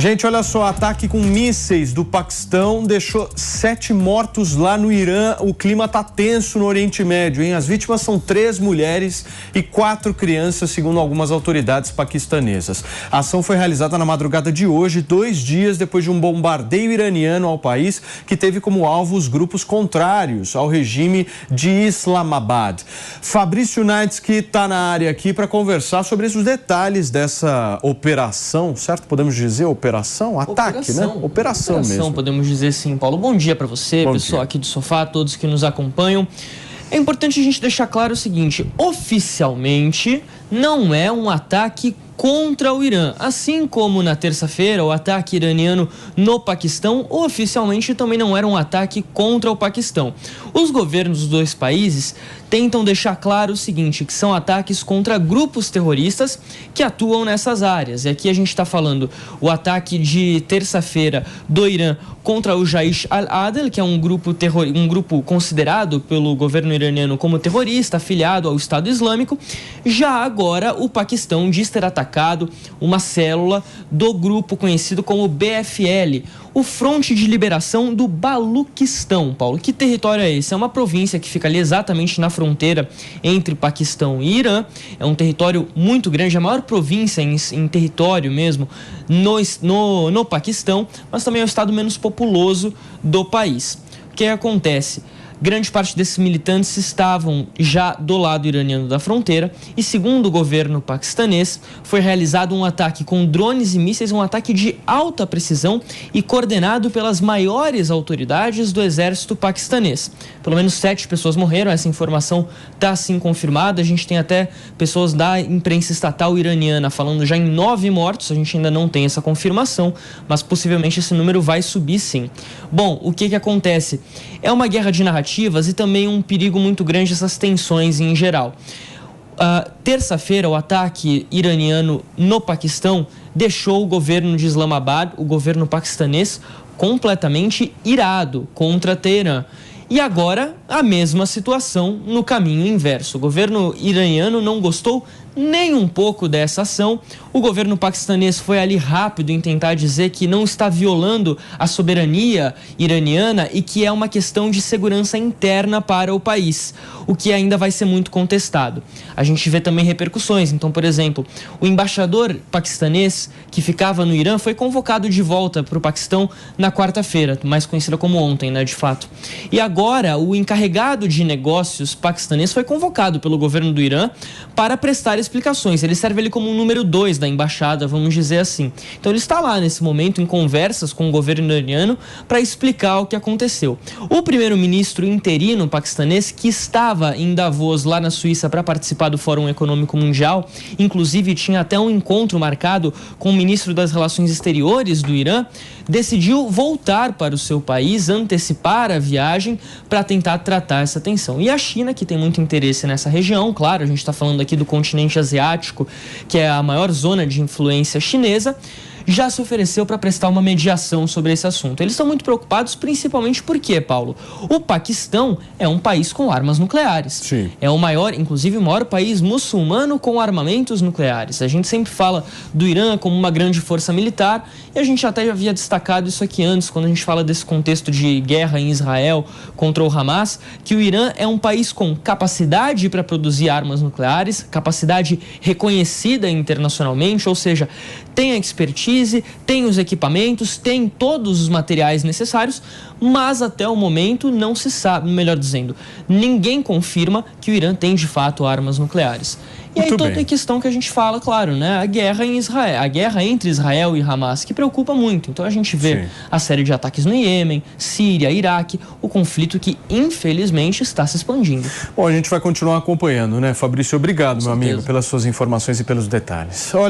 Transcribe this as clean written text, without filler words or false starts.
Gente, olha só, ataque com mísseis do Paquistão deixou 7 mortos lá no Irã. O clima tá tenso no Oriente Médio, hein? As vítimas são 3 mulheres e 4 crianças, segundo algumas autoridades paquistanesas. A ação foi realizada na madrugada de hoje, 2 dias depois de um bombardeio iraniano ao país, que teve como alvo os grupos contrários ao regime de Islamabad. Fabrício Naitz, que está na área aqui para conversar sobre os detalhes dessa operação, certo? Podemos dizer operação? Ataque, né? Operação mesmo. Podemos dizer sim, Paulo. Bom dia para você, pessoal aqui do sofá, todos que nos acompanham. É importante a gente deixar claro o seguinte: oficialmente não é um ataque contra o Irã. Assim como na terça-feira o ataque iraniano no Paquistão, oficialmente também não era um ataque contra o Paquistão. Os governos dos dois países tentam deixar claro o seguinte, que são ataques contra grupos terroristas que atuam nessas áreas. E aqui a gente está falando o ataque de terça-feira do Irã contra o Jaish al-Adl, que é um grupo considerado pelo governo iraniano como terrorista, afiliado ao Estado Islâmico. Já agora, o Paquistão diz ter atacado uma célula do grupo conhecido como BFL, o Fronte de Liberação do Baluquistão. Paulo, que território é esse? É uma província que fica ali exatamente na fronteira entre Paquistão e Irã. É um território muito grande, a maior província em território mesmo no Paquistão, mas também é o estado menos populoso do país. O que acontece? Grande parte desses militantes estavam já do lado iraniano da fronteira e, segundo o governo paquistanês, foi realizado um ataque com drones e mísseis, um ataque de alta precisão e coordenado pelas maiores autoridades do exército paquistanês. Pelo menos 7 pessoas morreram, essa informação está sim confirmada. A gente tem até pessoas da imprensa estatal iraniana falando já em 9 mortos, a gente ainda não tem essa confirmação, mas possivelmente esse número vai subir sim. Bom, o que acontece? É uma guerra de narrativa e também um perigo muito grande essas tensões em geral. Terça-feira, o ataque iraniano no Paquistão deixou o governo de Islamabad, o governo paquistanês, completamente irado contra Teherã. E agora, a mesma situação no caminho inverso. O governo iraniano não gostou nem um pouco dessa ação. O governo paquistanês foi ali rápido em tentar dizer que não está violando a soberania iraniana e que é uma questão de segurança interna para o país, o que ainda vai ser muito contestado. A gente vê também repercussões. Então, por exemplo, o embaixador paquistanês que ficava no Irã foi convocado de volta para o Paquistão na quarta-feira, mais conhecida como ontem, né, de fato. E agora, o encarregado de negócios paquistanês foi convocado pelo governo do Irã para prestar explicações. Ele serve ali como um número 2 da embaixada, vamos dizer assim. Então ele está lá nesse momento em conversas com o governo iraniano para explicar o que aconteceu. O primeiro-ministro interino paquistanês, que estava em Davos, lá na Suíça, para participar do Fórum Econômico Mundial, inclusive tinha até um encontro marcado com o ministro das Relações Exteriores do Irã, decidiu voltar para o seu país, antecipar a viagem para tentar tratar essa tensão. E a China, que tem muito interesse nessa região, claro, a gente está falando aqui do continente asiático, que é a maior zona de influência chinesa, já se ofereceu para prestar uma mediação sobre esse assunto. Eles estão muito preocupados, principalmente porque, Paulo, o Paquistão é um país com armas nucleares. Sim. É o maior, inclusive o maior país muçulmano com armamentos nucleares. A gente sempre fala do Irã como uma grande força militar e a gente até já havia destacado isso aqui antes, quando a gente fala desse contexto de guerra em Israel contra o Hamas, que o Irã é um país com capacidade para produzir armas nucleares, capacidade reconhecida internacionalmente, ou seja, tem a expertise, tem os equipamentos, tem todos os materiais necessários, mas até o momento não se sabe, melhor dizendo, ninguém confirma que o Irã tem de fato armas nucleares. E aí toda a questão que a gente fala, claro, né? A guerra em Israel, a guerra entre Israel e Hamas, que preocupa muito. Então a gente vê a série de ataques no Iêmen, Síria, Iraque, o conflito que infelizmente está se expandindo. Bom, a gente vai continuar acompanhando, né, Fabrício? Obrigado, meu amigo, pelas suas informações e pelos detalhes. Olha...